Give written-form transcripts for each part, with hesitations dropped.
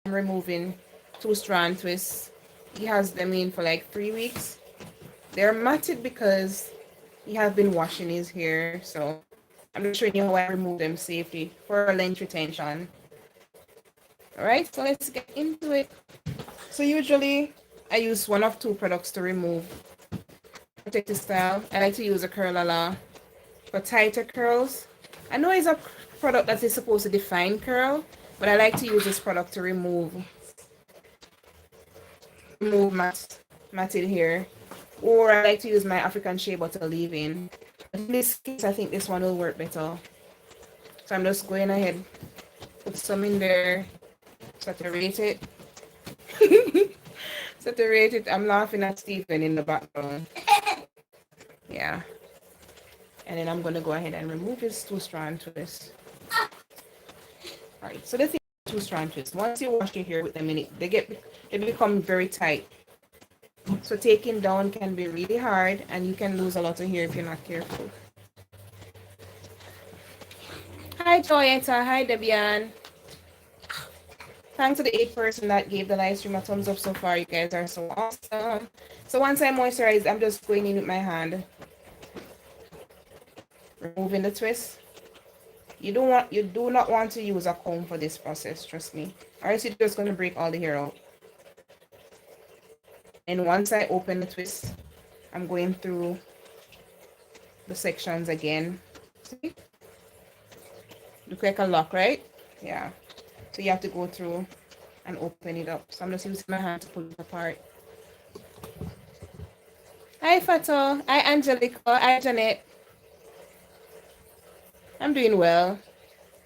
I'm removing 2-strand twists. He has them in for like 3 weeks. They're matted because he has been washing his hair, so I'm just showing you how I remove them safely for length retention. All right, so let's get into it. So usually I use one of two products to remove protective style. I like to use a curl for tighter curls. I know it's a product that is supposed to define curl, but I like to use this product to remove matted hair. Or I like to use my African shea butter leave-in. But in this case, I think this one will work better. So I'm just going ahead, put some in there, saturate it. Saturate it. I'm laughing at Stephen in the background. Yeah. And then I'm going to go ahead and remove his 2-strand twist. Alright, so the thing with 2-strand twist, once you wash your hair with them in it, they become very tight. So taking down can be really hard and you can lose a lot of hair if you're not careful. Hi Joyetta, hi Debian. Thanks to the 8 person that gave the live stream a thumbs up so far. You guys are so awesome. So once I moisturize, I'm just going in with my hand, removing the twist. You do not want to use a comb for this process, trust me. Or else you're just going to break all the hair out. And once I open the twist, I'm going through the sections again. See? Look like a lock, right? Yeah. So you have to go through and open it up. So I'm just using my hand to pull it apart. Hi Fato. Hi Angelica. Hi Janet. I'm doing well.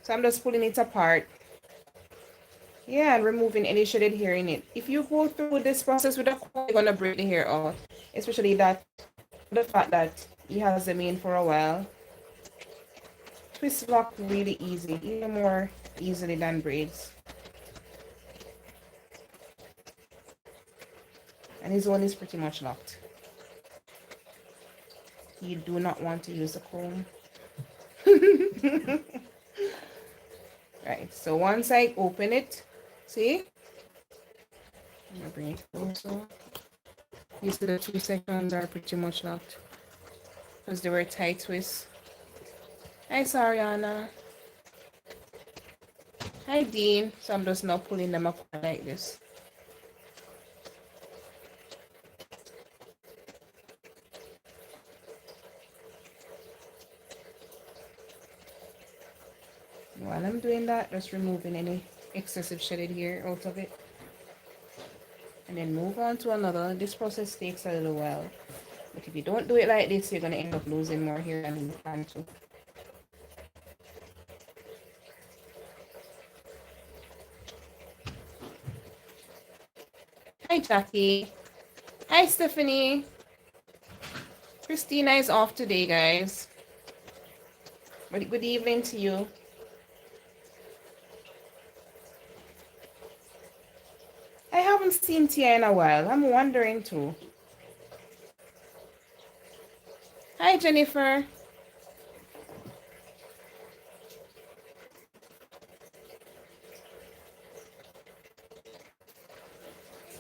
So I'm just pulling it apart. Yeah, and removing any shredded hair in it. If you go through this process with a comb, you're gonna break the hair out. Especially the fact that he has them in for a while. Twist lock really easy, even more easily than braids. And his one is pretty much locked. You do not want to use a comb. Right, so once I open it, see? I'm gonna bring it closer. You see the 2 sections are pretty much locked because they were tight twists. Hi, Sariana. Hi, Dean. So I'm just now pulling them apart like this. While I'm doing that, just removing any excessive shredded hair out of it. And then move on to another. This process takes a little while. But if you don't do it like this, you're going to end up losing more hair than you plan to. Hi, Jackie. Hi, Stephanie. Christina is off today, guys. But good evening to you. I haven't seen Tia in a while. I'm wondering too. Hi, Jennifer.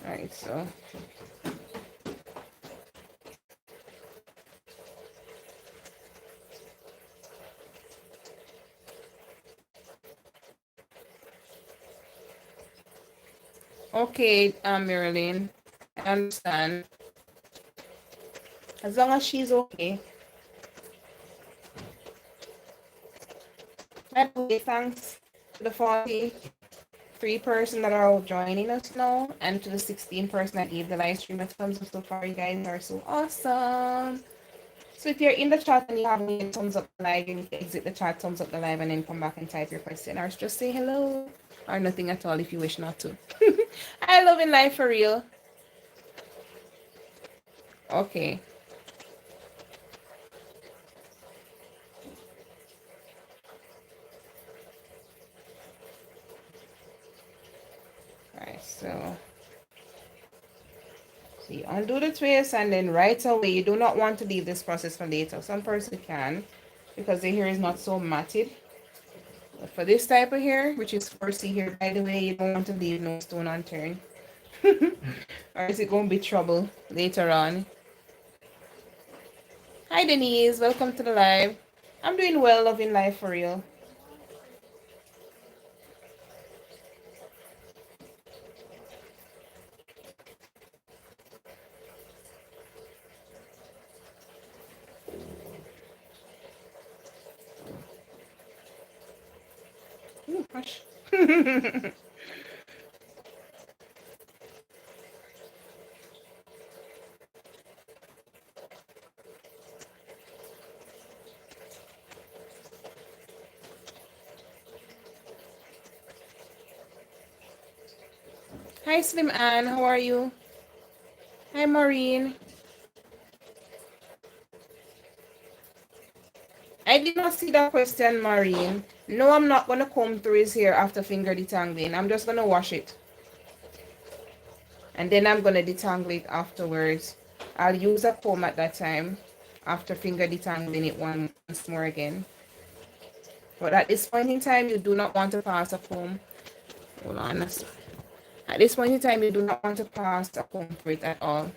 All right, so okay, Marilyn, I understand. As long as she's okay. By the way, thanks to the 43 person that are joining us now, and to the 16 person that gave the live stream a thumbs up so far. You guys are so awesome. So if you're in the chat and you haven't yet thumbs up the live, you need to exit the chat, thumbs up the live, and then come back and type your question, or just say hello, or nothing at all if you wish not to. I love in life for real. Okay. Alright, so you undo the twist, and then right away, you do not want to leave this process for later. Some person can, because the hair is not so matted. But for this type of hair, which is 4C hair, by the way, you don't want to leave no stone unturned. Or is it going to be trouble later on? Hi Denise, welcome to the live. I'm doing well, loving life for real. Ooh, hush. Hi Slim Ann, how are you? Hi Maureen. I did not see that question, Maureen. No, I'm not going to comb through his hair after finger detangling. I'm just going to wash it. And then I'm going to detangle it afterwards. I'll use a comb at that time after finger detangling it once more again. But at this point in time, you do not want to pass a comb. Hold on. At this point in time, you do not want to pass a comb through it at all.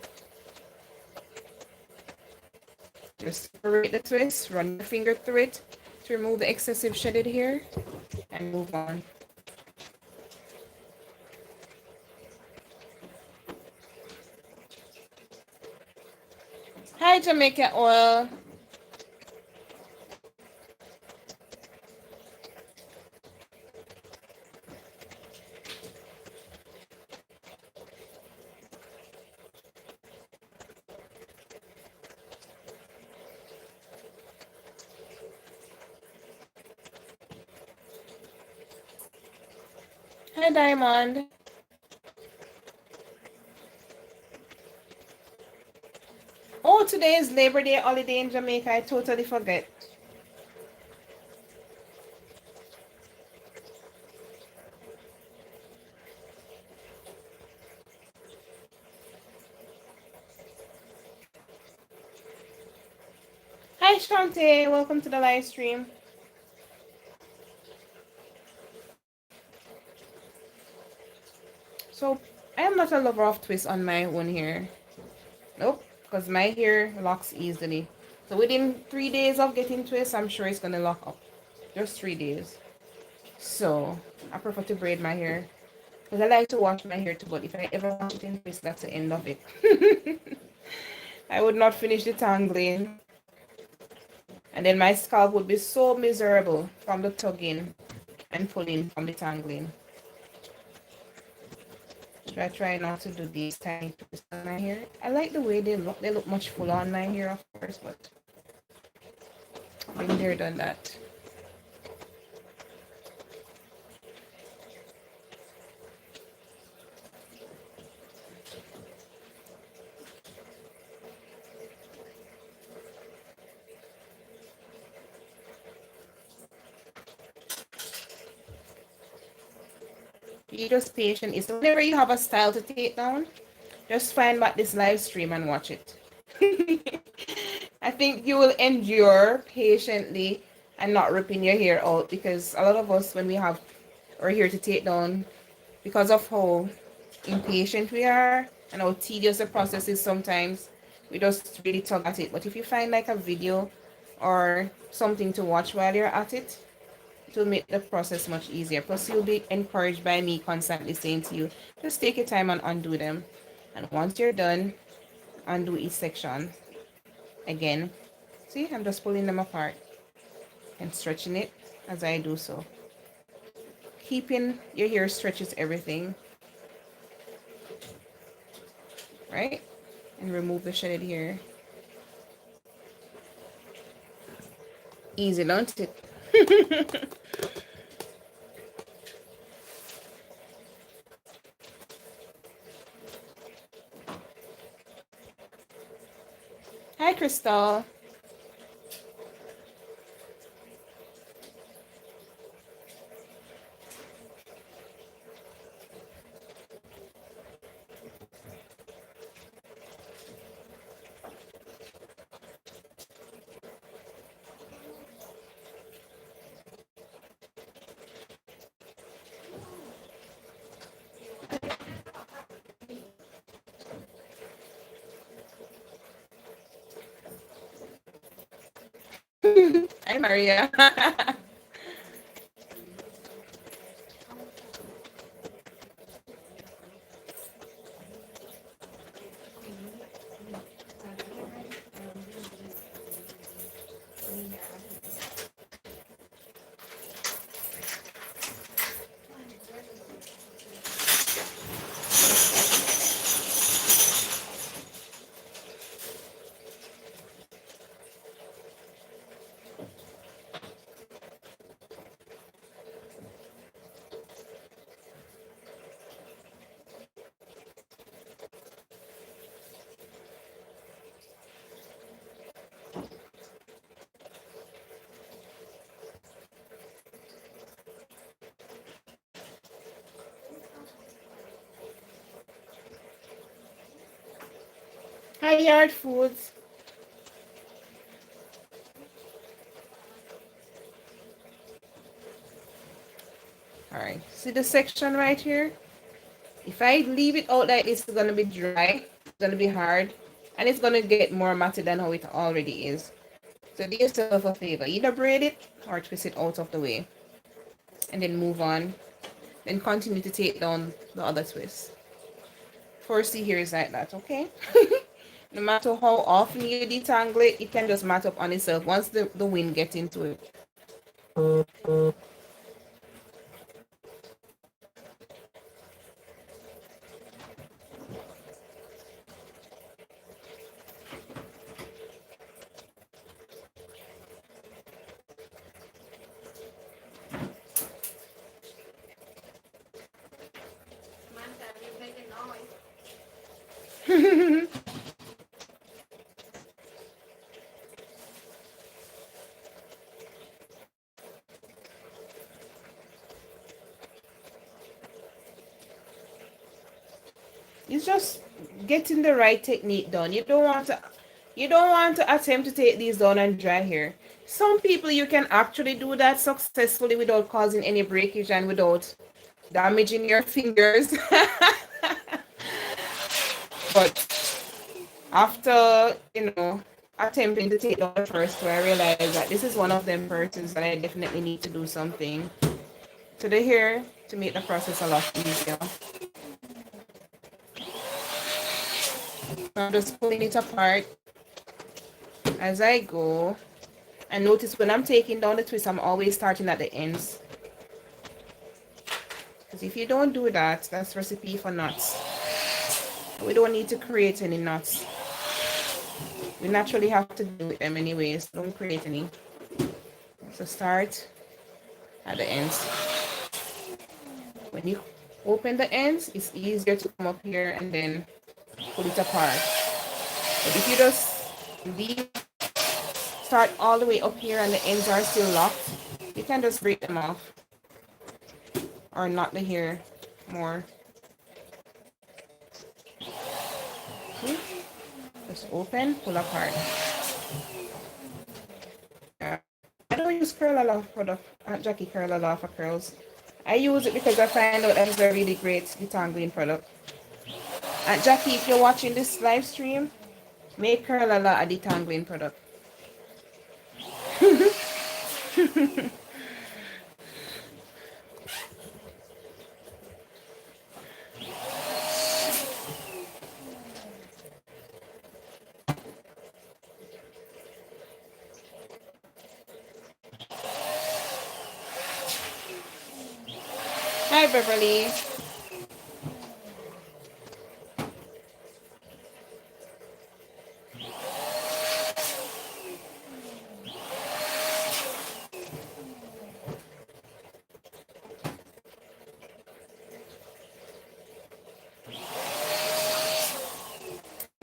Just separate the twist, run your finger through it to remove the excessive shedded hair, and move on. Hi, Jamaica Oil. Hi, Diamond. Oh, today is Labor Day holiday in Jamaica. I totally forget. Hi, Shante. Welcome to the live stream. So, I am not a lover of twists on my own hair. Nope, because my hair locks easily. So, within 3 days of getting twists, I'm sure it's going to lock up. Just 3 days. So, I prefer to braid my hair. Because I like to wash my hair too, but if I ever wash it in twist, that's the end of it. I would not finish the tangling. And then my scalp would be so miserable from the tugging and pulling from the tangling. So I try not to do these tiny twists on my hair. I like the way they look. They look much fuller on my hair, of course, but been there, done that. Be just patient. Is whenever you have a style to take down, just find back this live stream and watch it. I think you will endure patiently and not ripping your hair out, because a lot of us, when we have our hair to take down, because of how impatient we are and how tedious the process is sometimes, we just really tug at it. But if you find like a video or something to watch while you're at it, it will make the process much easier. Plus, you'll be encouraged by me constantly saying to you, just take your time and undo them. And once you're done, undo each section again. See, I'm just pulling them apart and stretching it as I do so. Keeping your hair stretches everything, right? And remove the shedded hair. Easy, don't it? Hi, Crystal. Hi, Maria. Hi, Yard Foods. All right, see the section right here? If I leave it out like this, it's gonna be dry, it's gonna be hard, and it's gonna get more matted than how it already is. So do yourself a favor, either braid it or twist it out of the way, and then move on. Then continue to take down the other twist. First, see here is like that, okay? No matter how often you detangle it, it can just mat up on itself once the wind gets into it. It's just getting the right technique done. You don't want to attempt to take these down and dry here. Some people you can actually do that successfully without causing any breakage and without damaging your fingers. But after, attempting to take down the first two, I realized that this is one of them persons that I definitely need to do something to the hair to make the process a lot easier. I'm just pulling it apart as I go. And notice when I'm taking down the twist, I'm always starting at the ends. Because if you don't do that, that's recipe for knots. We don't need to create any knots. We naturally have to deal with them anyways. Don't create any. So start at the ends. When you open the ends, it's easier to come up here and then pull it apart. But if you just leave, start all the way up here and the ends are still locked, you can just break them off or knot the hair more. See? Just open, pull apart. Yeah. I don't use curl a lot for the Aunt Jackie curl a lot for curls. I use it because I find out that it's a really great detangling product. Aunt Jackie, if you're watching this live stream, make curl a lot a detangling product. Hi Beverly.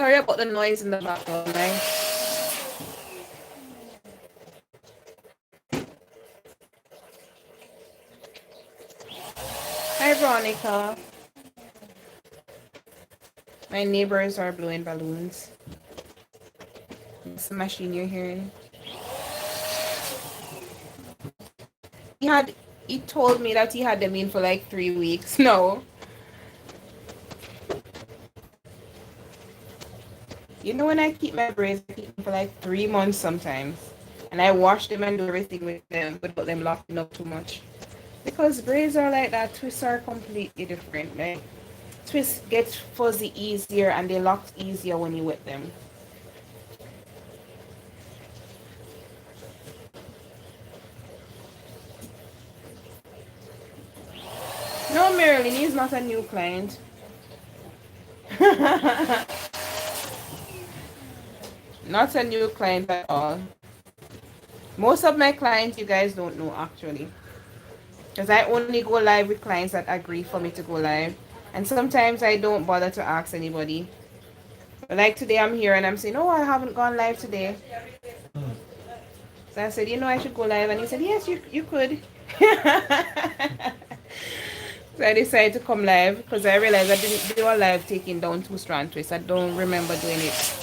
Sorry about the noise in the background, right? Hi Veronica. My neighbors are blowing balloons. It's the machine you're hearing. He told me that he had them in for like 3 weeks. No. You know when I keep my braids, I keep them for like 3 months sometimes. And I wash them and do everything with them without them locking up too much. Because braids are like that, twists are completely different. Like twists get fuzzy easier and they lock easier when you wet them. No, Marilyn, he's not a new client. Not a new client at all. Most of my clients, you guys don't know actually. Because I only go live with clients that agree for me to go live. And sometimes I don't bother to ask anybody. But like today, I'm here and I'm saying, oh, I haven't gone live today. So I said, I should go live. And he said, yes, you could. So I decided to come live because I realized I didn't do a live taking down two strand twists. I don't remember doing it.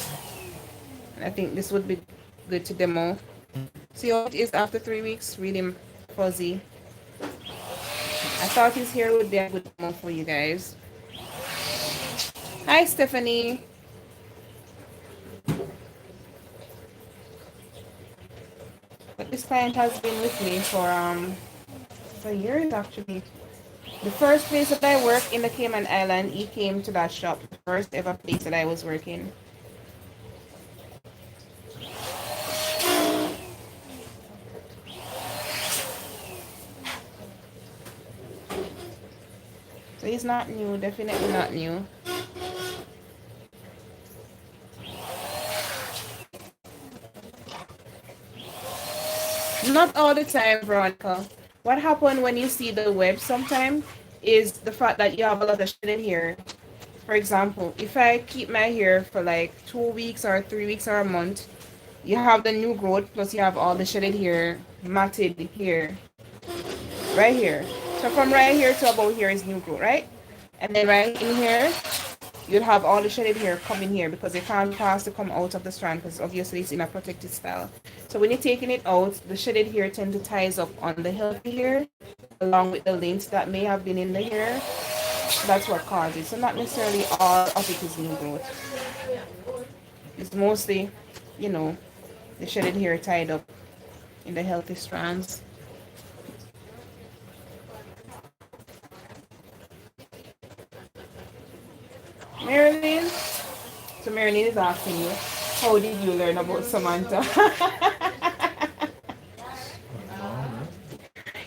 And I think this would be good to demo. See how it is after 3 weeks? Really fuzzy. I thought his hair would be a good demo for you guys. Hi, Stephanie. But this client has been with me for years actually. The first place that I worked in the Cayman Island, he came to that shop. The first ever place that I was working. So he's not new, definitely not new. Not all the time, Veronica. What happened when you see the web sometimes is the fact that you have a lot of shedded hair. For example, if I keep my hair for like 2 weeks or 3 weeks or a month, you have the new growth plus you have all the shedded hair, matted hair right here. So from right here to about here is new growth, right? And then right in here, you'll have all the shedded hair coming here because it can't pass to come out of the strand because obviously it's in a protected style. So when you're taking it out, the shedded hair tend to ties up on the healthy hair along with the lint that may have been in the hair. That's what causes it. So not necessarily all of it is new growth. It's mostly, you know, the shedded hair tied up in the healthy strands. Marilyn? So Marilyn is asking you, how did you learn about Samantha?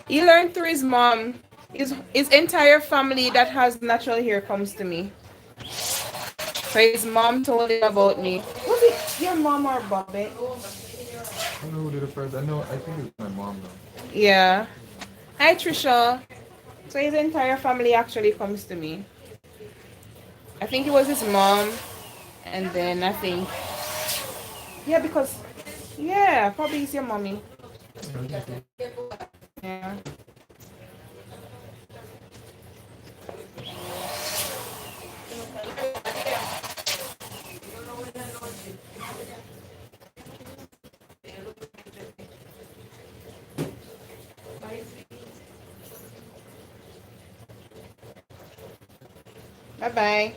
He learned through his mom. His entire family that has natural hair comes to me. So his mom told him about me. Was it your mom or Bobby? I don't know who did it first. I think it's my mom though. Yeah. Hi Trisha. So his entire family actually comes to me. I think it was his mom, and then I think yeah, because yeah, probably it's your mommy. Yeah. Bye bye.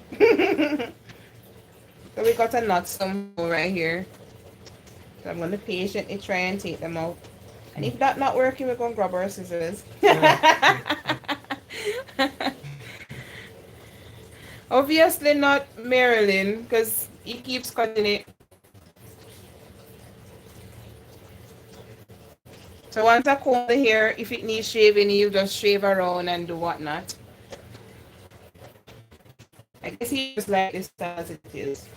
So we got a knot somehow right here. So I'm gonna patiently try and take them out. And if that not working, we're gonna grab our scissors. Obviously not Marilyn, because he keeps cutting it. So once I comb the hair, if it needs shaving, you just shave around and do whatnot. I guess he just like this as it is.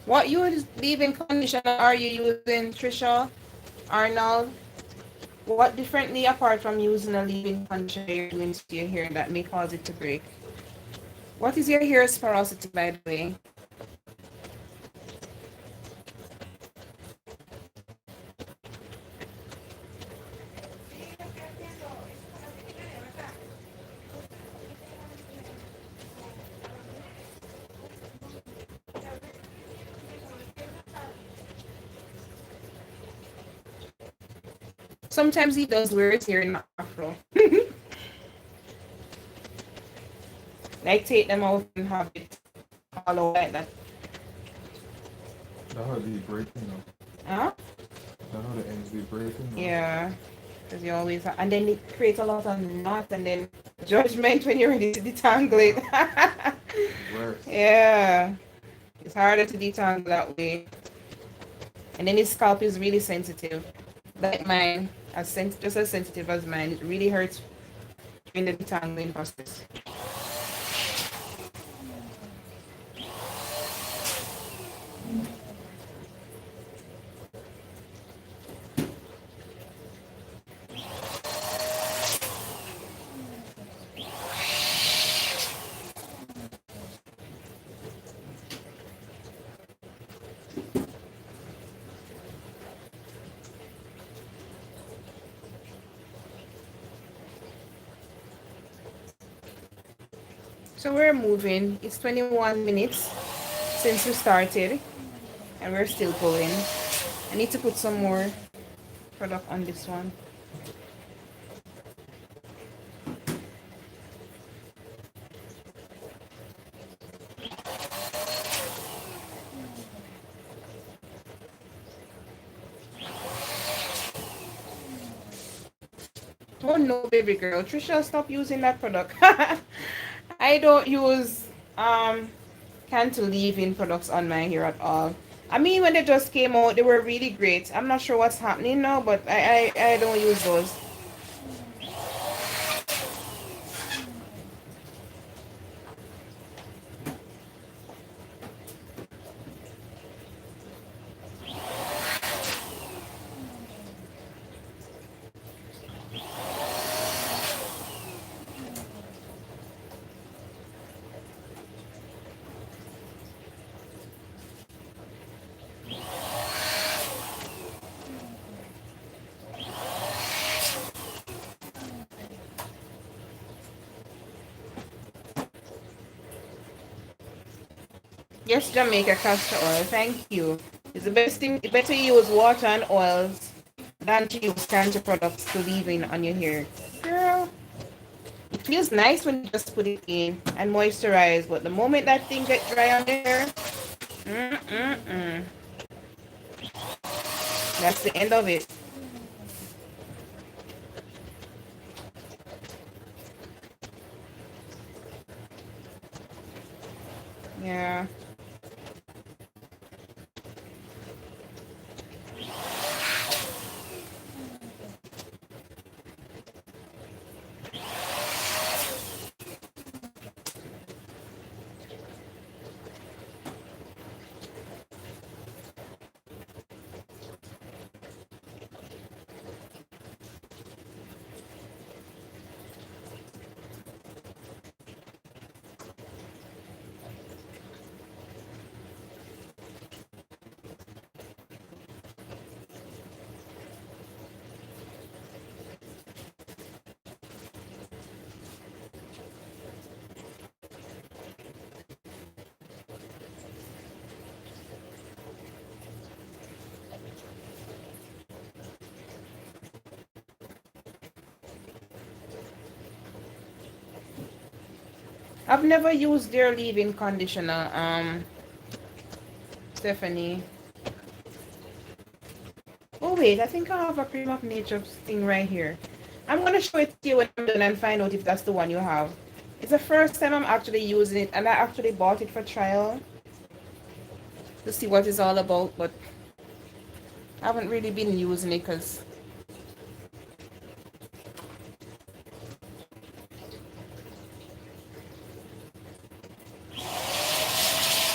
What you leave-in conditioner are you using, Trisha? Arnold? What differently apart from using a leave-in conditioner you're doing to your hair that may cause it to break? What is your hair's porosity, by the way? Sometimes he does wear his hair in an afro. Like take them out and have it all out like that. That how they breaking now. Huh? That how the ends be breaking now. Yeah. Because you always and then it creates a lot of knot and then judgment when you're ready to detangle it. Worse. Yeah. It's harder to detangle that way. And then his scalp is really sensitive. Like mine, just as sensitive as mine. It really hurts during the detangling process. So we're moving. It's 21 minutes since we started and we're still going. I need to put some more product on this one. Oh no, baby girl. Trisha, stop using that product. I don't use cantilever products on my hair at all. I mean, when they just came out, they were really great. I'm not sure what's happening now, but I don't use those. Yes, Jamaica castor oil. Thank you. It's the best thing. Better use water and oils than to use cancer products to leave in on your hair. Girl, it feels nice when you just put it in and moisturize, but the moment that thing gets dry on your hair, mm-mm-mm. That's the end of it. Yeah. I've never used their leave-in conditioner, Stephanie. Oh wait, I think I have a cream of nature thing right here. I'm gonna show it to you when I'm done and find out if that's the one you have. It's the first time I'm actually using it, and I actually bought it for trial to see what it's all about, but I haven't really been using it because.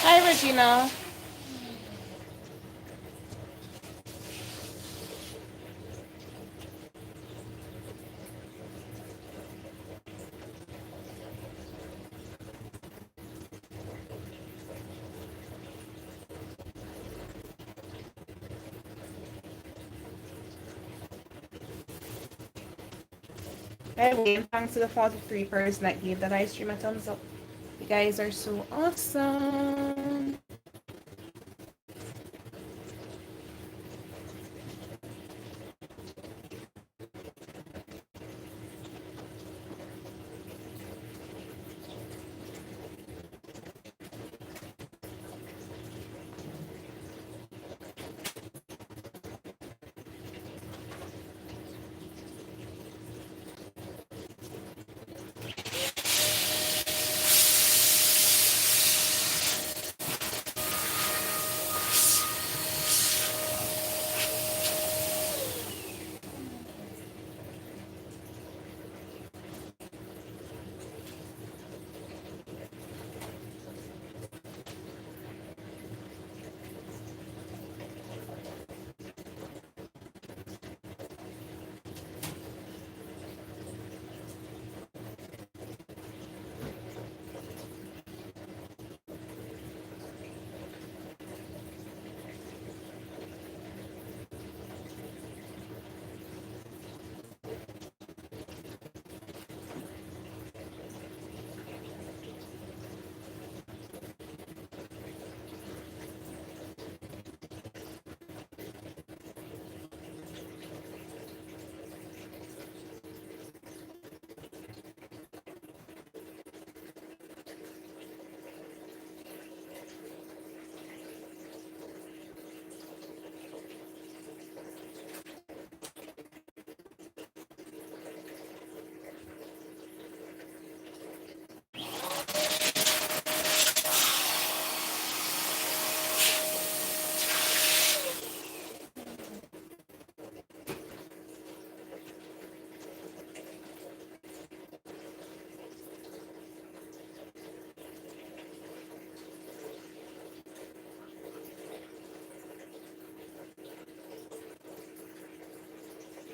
Hi, Regina. Anyway, and thanks to the 43 person that gave that ice stream a thumbs up. You guys are so awesome.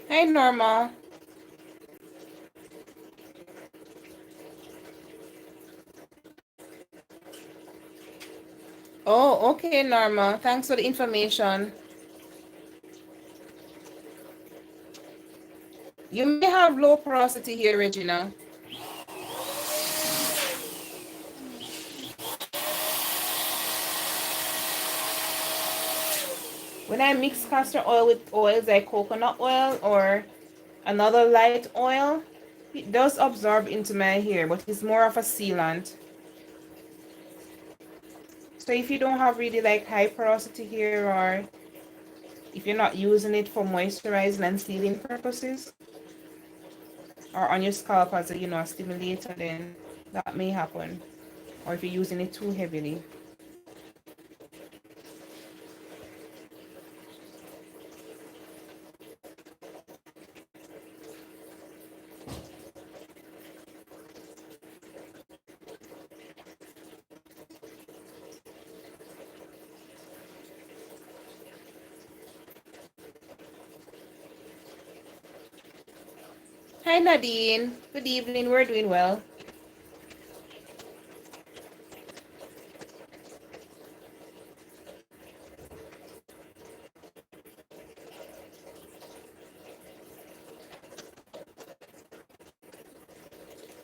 Hey, Norma. Oh, okay, Norma. Thanks for the information. You may have low porosity here, Regina. When I mix castor oil with oils like coconut oil or another light oil, it does absorb into my hair, but it's more of a sealant. So if you don't have really like high porosity hair, or if you're not using it for moisturizing and sealing purposes, or on your scalp as a, a stimulator, then that may happen. Or if you're using it too heavily. Hi Nadine. Good evening. We're doing well.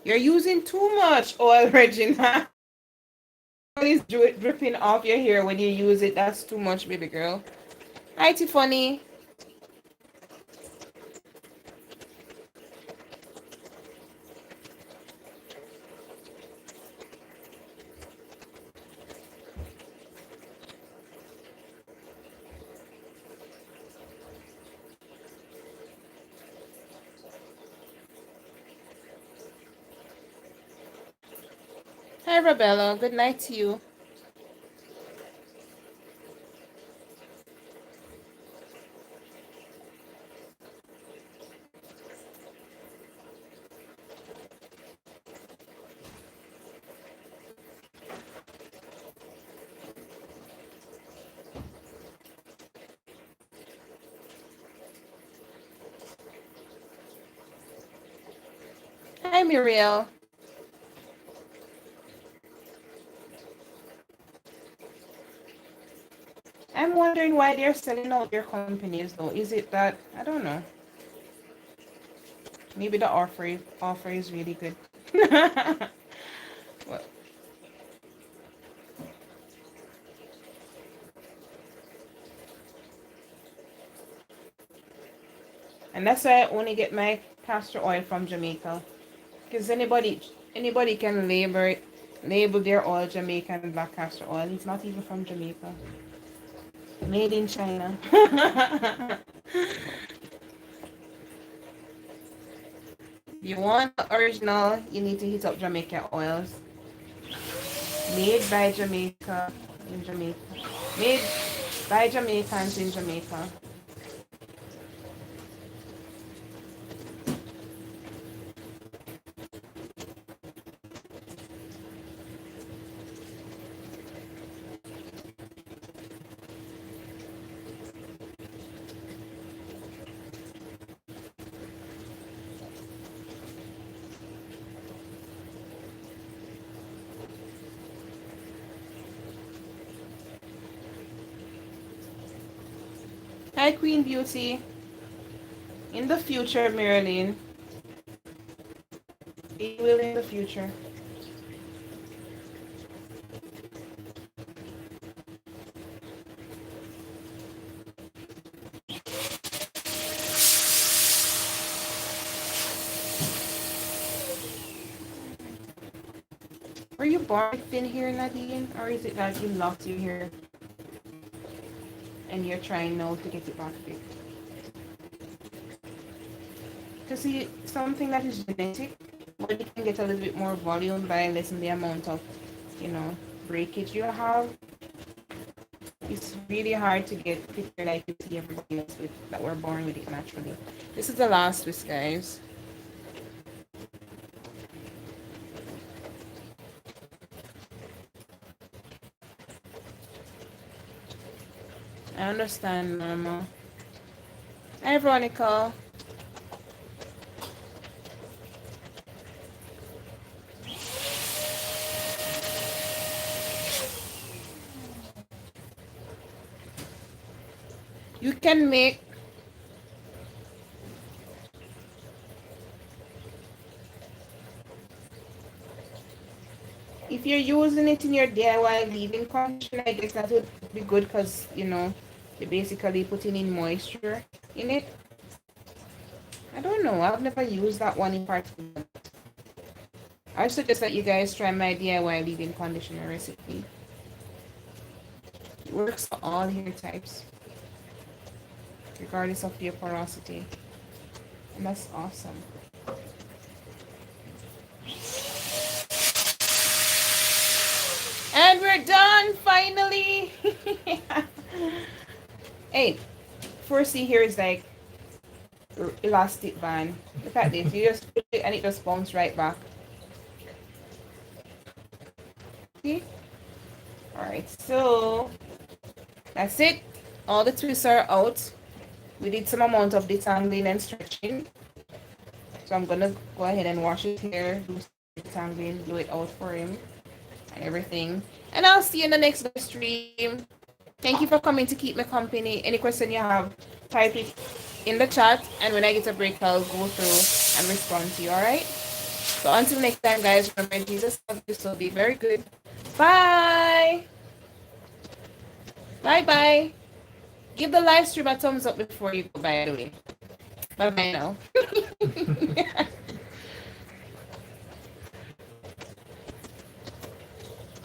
You're using too much oil, Regina. It's dripping off your hair when you use it. That's too much, baby girl. Hi Tiffany. Hi Rabella. Good night to you. Hi Muriel. I'm wondering why they're selling out their companies though. Is it that I don't know. Maybe the offer is really good. Well, and that's why I only get my castor oil from Jamaica. Because anybody can label their oil Jamaican black castor oil. It's not even from Jamaica. Made in China. You want the original, you need to hit up Jamaica oils. Made by Jamaica in Jamaica. Made by Jamaicans in Jamaica. Hi Queen Beauty. In the future, Marilyn. He will in the future. Were you born thin here, Nadine? Or is it that you lost your hair and you're trying now to get it back big? To see something that is genetic, but you can get a little bit more volume by lessening the amount of, you know, breakage you have. It's really hard to get thicker like you see everybody else with that were born with it naturally. This is the last twist, guys. I understand, Mama. Hi, Veronica. You can make if you're using it in your DIY leave-in conditioner, I guess that would be good because you know you're basically putting in moisture in it. I don't know. I've never used that one in particular. I suggest that you guys try my DIY leave-in conditioner recipe. It works for all hair types, regardless of your porosity, and that's awesome. And we're done finally. Hey, first see here is like elastic band. Look at this. You just put it and it just bounces right back. See? Alright, so that's it. All the twists are out. We did some amount of detangling and stretching. So I'm gonna go ahead and wash his hair, do some detangling, blow it out for him and everything. And I'll see you in the next stream. Thank you for coming to keep me company. Any question you have, type it in the chat, and when I get a break, I'll go through and respond to you. All right. So until next time, guys, remember Jesus loves you, so be very good. Bye. Bye bye. Give the live stream a thumbs up before you go, by the way. Bye bye now.